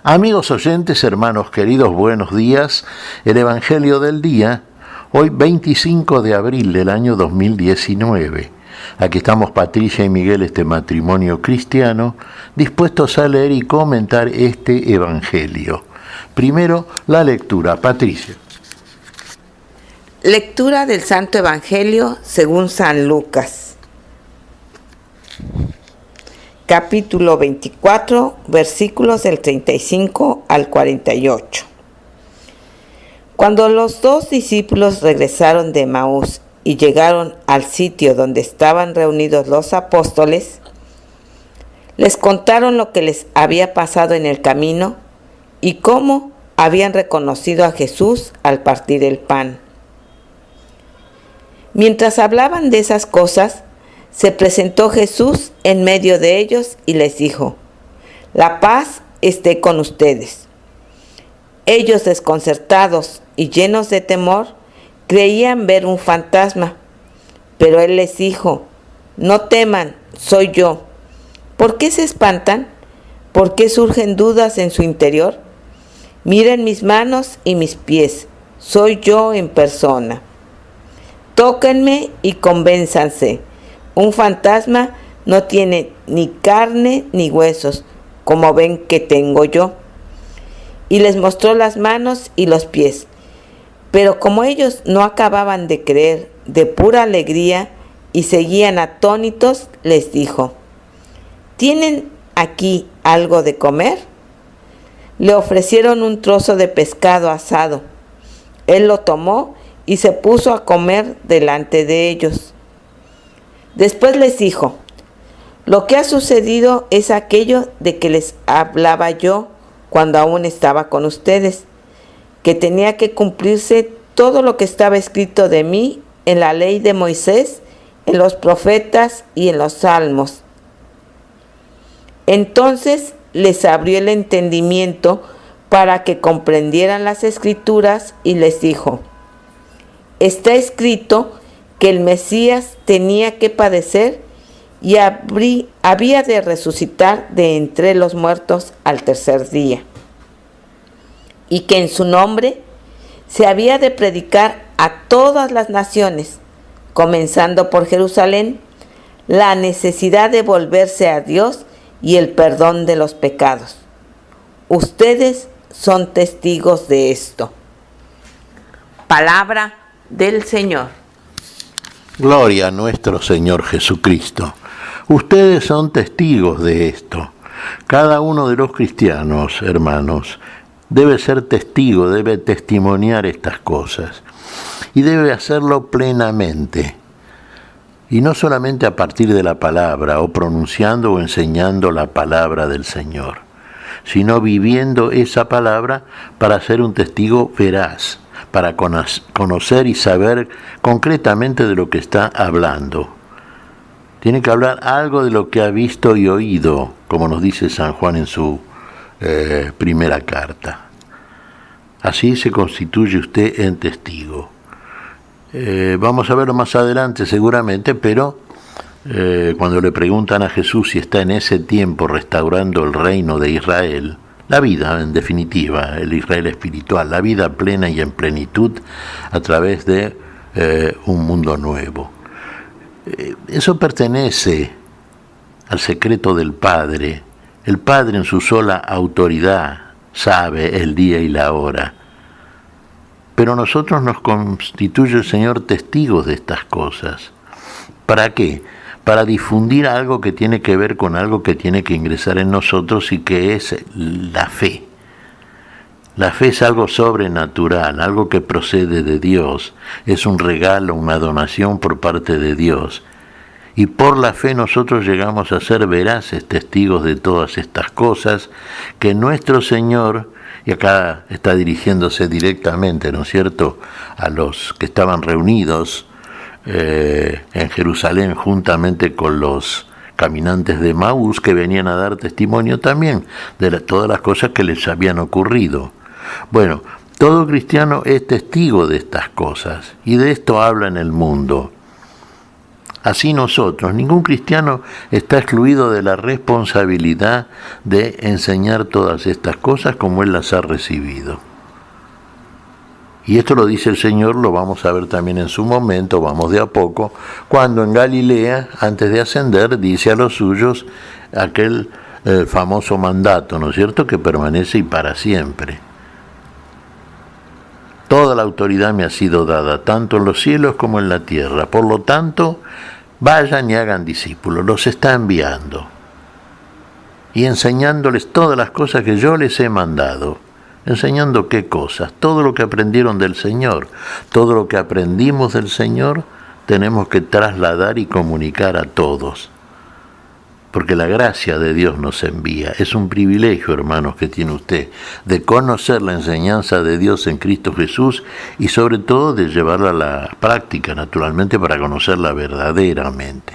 Amigos oyentes, hermanos queridos, buenos días. El Evangelio del día, hoy 25 de abril del año 2019. Aquí estamos Patricia y Miguel, este matrimonio cristiano, dispuestos a leer y comentar este Evangelio. Primero, la lectura. Patricia. Lectura del Santo Evangelio según San Lucas. Capítulo 24, versículos del 35 al 48. Cuando los dos discípulos regresaron de Emaús y llegaron al sitio donde estaban reunidos los apóstoles, les contaron lo que les había pasado en el camino y cómo habían reconocido a Jesús al partir el pan. Mientras hablaban de esas cosas, se presentó Jesús en medio de ellos y les dijo: «La paz esté con ustedes». Ellos, desconcertados y llenos de temor, creían ver un fantasma. Pero él les dijo: «No teman, soy yo». ¿Por qué se espantan? ¿Por qué surgen dudas en su interior? Miren mis manos y mis pies, soy yo en persona. Tóquenme y convénzanse. Un fantasma no tiene ni carne ni huesos, como ven que tengo yo. Y les mostró las manos y los pies. Pero como ellos no acababan de creer, de pura alegría, y seguían atónitos, les dijo: ¿tienen aquí algo de comer? Le ofrecieron un trozo de pescado asado. Él lo tomó y se puso a comer delante de ellos. Después les dijo: lo que ha sucedido es aquello de que les hablaba yo cuando aún estaba con ustedes, que tenía que cumplirse todo lo que estaba escrito de mí en la ley de Moisés, en los profetas y en los salmos. Entonces les abrió el entendimiento para que comprendieran las escrituras y les dijo: está escrito que el Mesías tenía que padecer y había de resucitar de entre los muertos al tercer día, y que en su nombre se había de predicar a todas las naciones, comenzando por Jerusalén, la necesidad de volverse a Dios y el perdón de los pecados. Ustedes son testigos de esto. Palabra del Señor. Gloria a nuestro Señor Jesucristo. Ustedes son testigos de esto. Cada uno de los cristianos, hermanos, debe ser testigo, debe testimoniar estas cosas. Y debe hacerlo plenamente. Y no solamente a partir de la palabra, o pronunciando o enseñando la palabra del Señor, sino viviendo esa palabra para ser un testigo veraz, para conocer y saber concretamente de lo que está hablando. Tiene que hablar algo de lo que ha visto y oído, como nos dice San Juan en su primera carta. Así se constituye usted en testigo. Vamos a verlo más adelante seguramente, pero cuando le preguntan a Jesús si está en ese tiempo restaurando el reino de Israel, la vida, en definitiva, el Israel espiritual, la vida plena y en plenitud a través de un mundo nuevo. Eso pertenece al secreto del Padre. El Padre en su sola autoridad sabe el día y la hora. Pero nosotros nos constituye el Señor testigos de estas cosas. ¿Para qué? Para difundir algo que tiene que ver con algo que tiene que ingresar en nosotros y que es la fe. La fe es algo sobrenatural, algo que procede de Dios, es un regalo, una donación por parte de Dios. Y por la fe nosotros llegamos a ser veraces testigos de todas estas cosas que nuestro Señor, y acá está dirigiéndose directamente, ¿no es cierto?, a los que estaban reunidos en Jerusalén juntamente con los caminantes de Emaús que venían a dar testimonio también de todas las cosas que les habían ocurrido. Bueno, todo cristiano es testigo de estas cosas y de esto habla en el mundo. Así nosotros, ningún cristiano está excluido de la responsabilidad de enseñar todas estas cosas como él las ha recibido. Y esto lo dice el Señor, lo vamos a ver también en su momento, vamos de a poco, cuando en Galilea, antes de ascender, dice a los suyos aquel famoso mandato, ¿no es cierto?, que permanece y para siempre. Toda la autoridad me ha sido dada, tanto en los cielos como en la tierra. Por lo tanto, vayan y hagan discípulos, los está enviando. Y enseñándoles todas las cosas que yo les he mandado. ¿Enseñando qué cosas? Todo lo que aprendieron del Señor. Todo lo que aprendimos del Señor tenemos que trasladar y comunicar a todos. Porque la gracia de Dios nos envía. Es un privilegio, hermanos, que tiene usted de conocer la enseñanza de Dios en Cristo Jesús y sobre todo de llevarla a la práctica, naturalmente, para conocerla verdaderamente.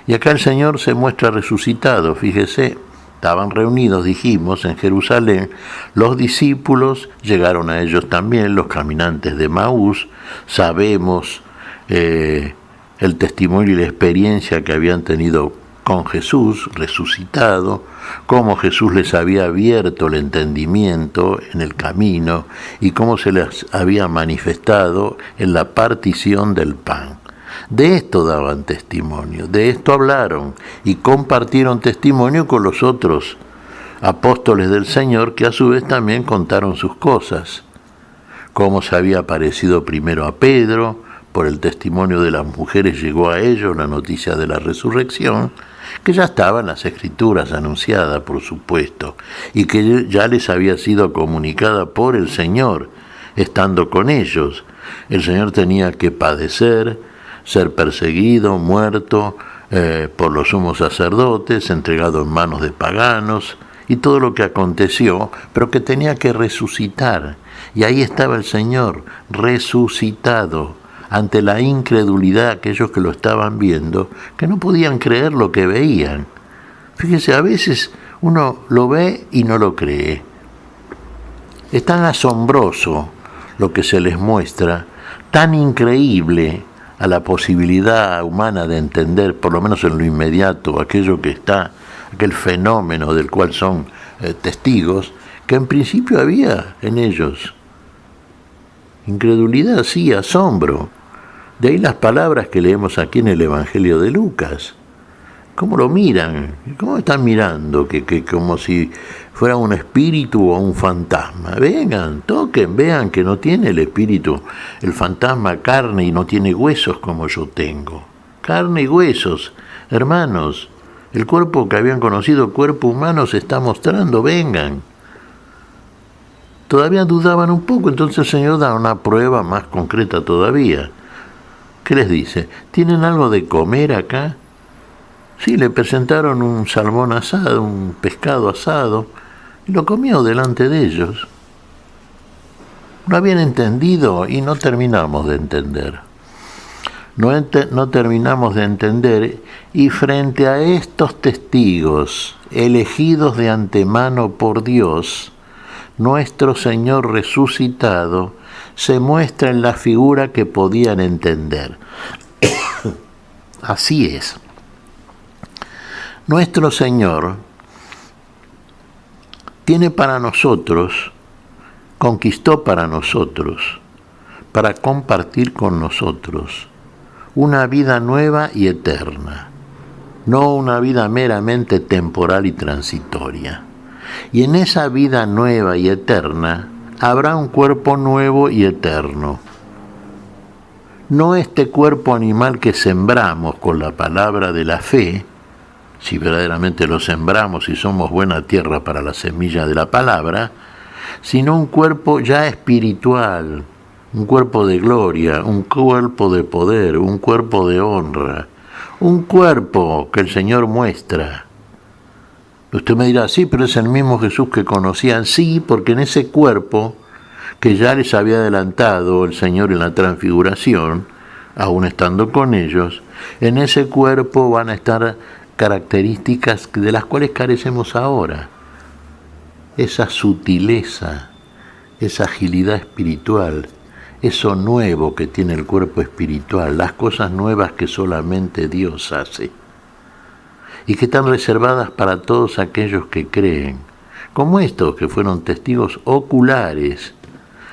Y acá el Señor se muestra resucitado, fíjese. Estaban reunidos, dijimos, en Jerusalén, los discípulos, llegaron a ellos también los caminantes de Maús, sabemos el testimonio y la experiencia que habían tenido con Jesús resucitado, cómo Jesús les había abierto el entendimiento en el camino y cómo se les había manifestado en la partición del pan. De esto daban testimonio, de esto hablaron y compartieron testimonio con los otros apóstoles del Señor, que a su vez también contaron sus cosas, cómo se había aparecido primero a Pedro, por el testimonio de las mujeres llegó a ellos la noticia de la resurrección, que ya estaba en las Escrituras anunciada, por supuesto, y que ya les había sido comunicada por el Señor, estando con ellos. El Señor tenía que padecer, ser perseguido, muerto por los sumos sacerdotes, entregado en manos de paganos, y todo lo que aconteció, pero que tenía que resucitar. Y ahí estaba el Señor, resucitado, ante la incredulidad de aquellos que lo estaban viendo, que no podían creer lo que veían. Fíjese, a veces uno lo ve y no lo cree. Es tan asombroso lo que se les muestra, tan increíble a la posibilidad humana de entender, por lo menos en lo inmediato, aquello que está, aquel fenómeno del cual son testigos, que en principio había en ellos. Incredulidad, sí, asombro. De ahí las palabras que leemos aquí en el Evangelio de Lucas. ¿Cómo lo miran? ¿Cómo están mirando? Que como si fuera un espíritu o un fantasma. Vengan, toquen, vean que no tiene el espíritu, el fantasma, carne y no tiene huesos como yo tengo. Carne y huesos, hermanos. El cuerpo que habían conocido, cuerpo humano, se está mostrando, vengan. Todavía dudaban un poco, entonces el Señor da una prueba más concreta todavía. ¿Qué les dice? ¿Tienen algo de comer acá? Sí, le presentaron un salmón asado, un pescado asado, y lo comió delante de ellos. No habían entendido y no terminamos de entender. No terminamos de entender, y frente a estos testigos elegidos de antemano por Dios, nuestro Señor resucitado se muestra en la figura que podían entender. Así es. Nuestro Señor tiene para nosotros, conquistó para nosotros, para compartir con nosotros, una vida nueva y eterna, no una vida meramente temporal y transitoria. Y en esa vida nueva y eterna habrá un cuerpo nuevo y eterno. No este cuerpo animal que sembramos con la palabra de la fe, si verdaderamente lo sembramos y somos buena tierra para la semilla de la palabra, sino un cuerpo ya espiritual, un cuerpo de gloria, un cuerpo de poder, un cuerpo de honra, un cuerpo que el Señor muestra. Usted me dirá, sí, pero es el mismo Jesús que conocían. Sí, porque en ese cuerpo que ya les había adelantado el Señor en la transfiguración, aún estando con ellos, en ese cuerpo van a estar características de las cuales carecemos ahora. Esa sutileza, esa agilidad espiritual, eso nuevo que tiene el cuerpo espiritual, las cosas nuevas que solamente Dios hace y que están reservadas para todos aquellos que creen, como estos que fueron testigos oculares.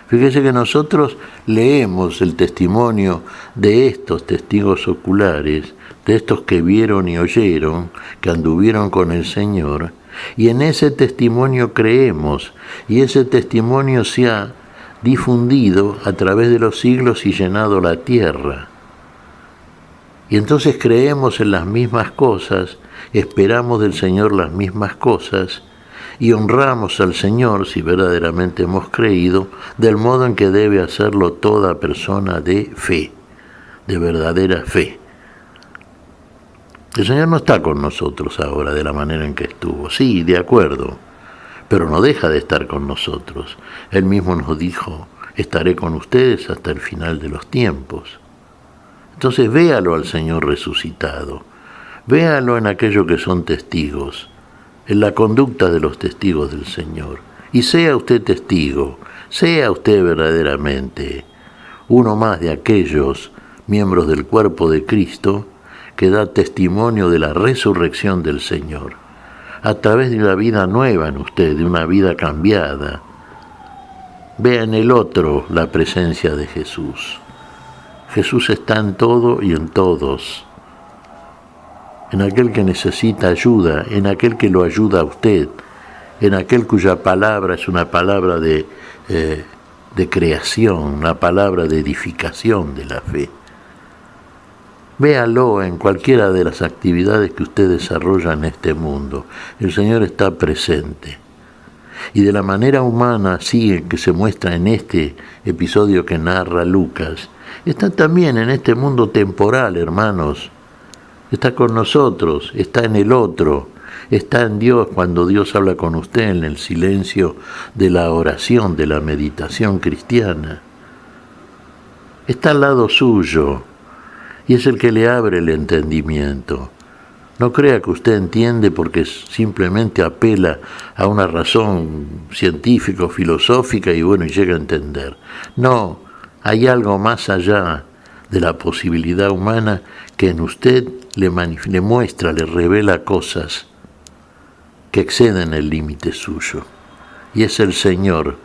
Fíjese que nosotros leemos el testimonio de estos testigos oculares, de estos que vieron y oyeron, que anduvieron con el Señor, y en ese testimonio creemos, y ese testimonio se ha difundido a través de los siglos y llenado la tierra. Y entonces creemos en las mismas cosas, esperamos del Señor las mismas cosas, y honramos al Señor, si verdaderamente hemos creído, del modo en que debe hacerlo toda persona de fe, de verdadera fe. El Señor no está con nosotros ahora de la manera en que estuvo. Sí, de acuerdo, pero no deja de estar con nosotros. Él mismo nos dijo, estaré con ustedes hasta el final de los tiempos. Entonces véalo al Señor resucitado, véalo en aquellos que son testigos, en la conducta de los testigos del Señor. Y sea usted testigo, sea usted verdaderamente uno más de aquellos miembros del cuerpo de Cristo que da testimonio de la resurrección del Señor, a través de una vida nueva en usted, de una vida cambiada. Vea en el otro la presencia de Jesús. Jesús está en todo y en todos. En aquel que necesita ayuda, en aquel que lo ayuda a usted, en aquel cuya palabra es una palabra de creación, una palabra de edificación de la fe. Véalo en cualquiera de las actividades que usted desarrolla en este mundo. El Señor está presente. Y de la manera humana, así que se muestra en este episodio que narra Lucas, está también en este mundo temporal, hermanos. Está con nosotros, está en el otro, está en Dios cuando Dios habla con usted en el silencio de la oración, de la meditación cristiana. Está al lado suyo y es el que le abre el entendimiento. No crea que usted entiende porque simplemente apela a una razón científica o filosófica y llega a entender. No, hay algo más allá de la posibilidad humana que en usted le muestra, le revela cosas que exceden el límite suyo. Y es el Señor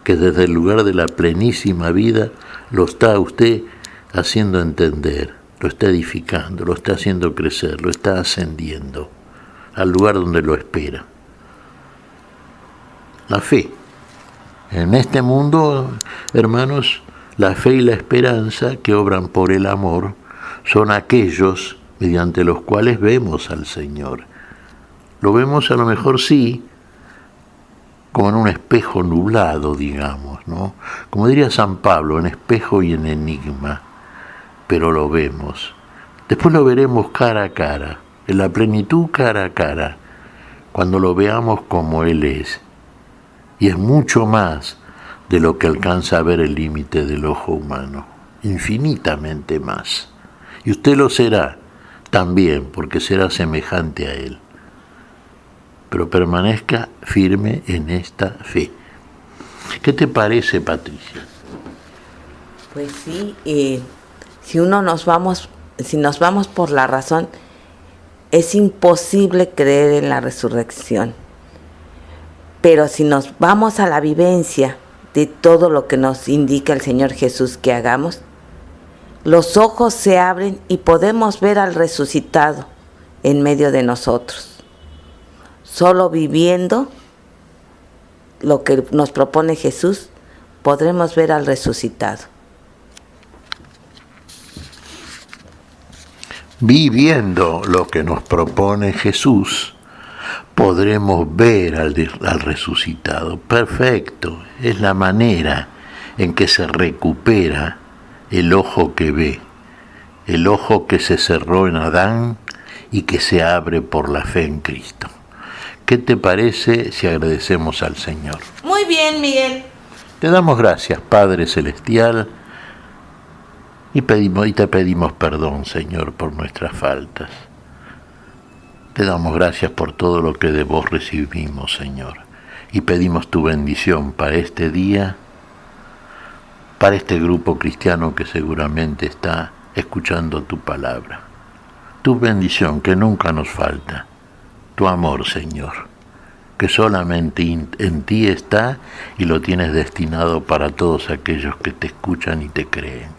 que desde el lugar de la plenísima vida lo está a usted haciendo entender, lo está edificando, lo está haciendo crecer, lo está ascendiendo al lugar donde lo espera. La fe. En este mundo, hermanos, la fe y la esperanza que obran por el amor son aquellos mediante los cuales vemos al Señor. Lo vemos a lo mejor sí, como en un espejo nublado, digamos, ¿no? Como diría San Pablo, en espejo y en enigma, pero lo vemos. Después lo veremos cara a cara, en la plenitud cara a cara, cuando lo veamos como Él es. Y es mucho más de lo que alcanza a ver el límite del ojo humano, infinitamente más. Y usted lo será también, porque será semejante a Él. Pero permanezca firme en esta fe. ¿Qué te parece, Patricia? Pues sí, si nos vamos por la razón, es imposible creer en la resurrección. Pero si nos vamos a la vivencia de todo lo que nos indica el Señor Jesús que hagamos, los ojos se abren y podemos ver al resucitado en medio de nosotros. Solo viviendo lo que nos propone Jesús, podremos ver al resucitado. Viviendo lo que nos propone Jesús, podremos ver al resucitado. Perfecto, es la manera en que se recupera el ojo que ve, el ojo que se cerró en Adán y que se abre por la fe en Cristo. ¿Qué te parece si agradecemos al Señor? Muy bien, Miguel. Te damos gracias, Padre Celestial, y te pedimos perdón, Señor, por nuestras faltas. Te damos gracias por todo lo que de vos recibimos, Señor, y pedimos tu bendición para este día, para este grupo cristiano que seguramente está escuchando tu palabra. Tu bendición que nunca nos falta, tu amor, Señor, que solamente en ti está y lo tienes destinado para todos aquellos que te escuchan y te creen.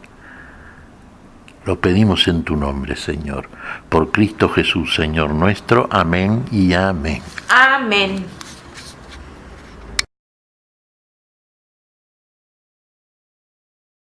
Lo pedimos en tu nombre, Señor, por Cristo Jesús, Señor nuestro. Amén y amén. Amén.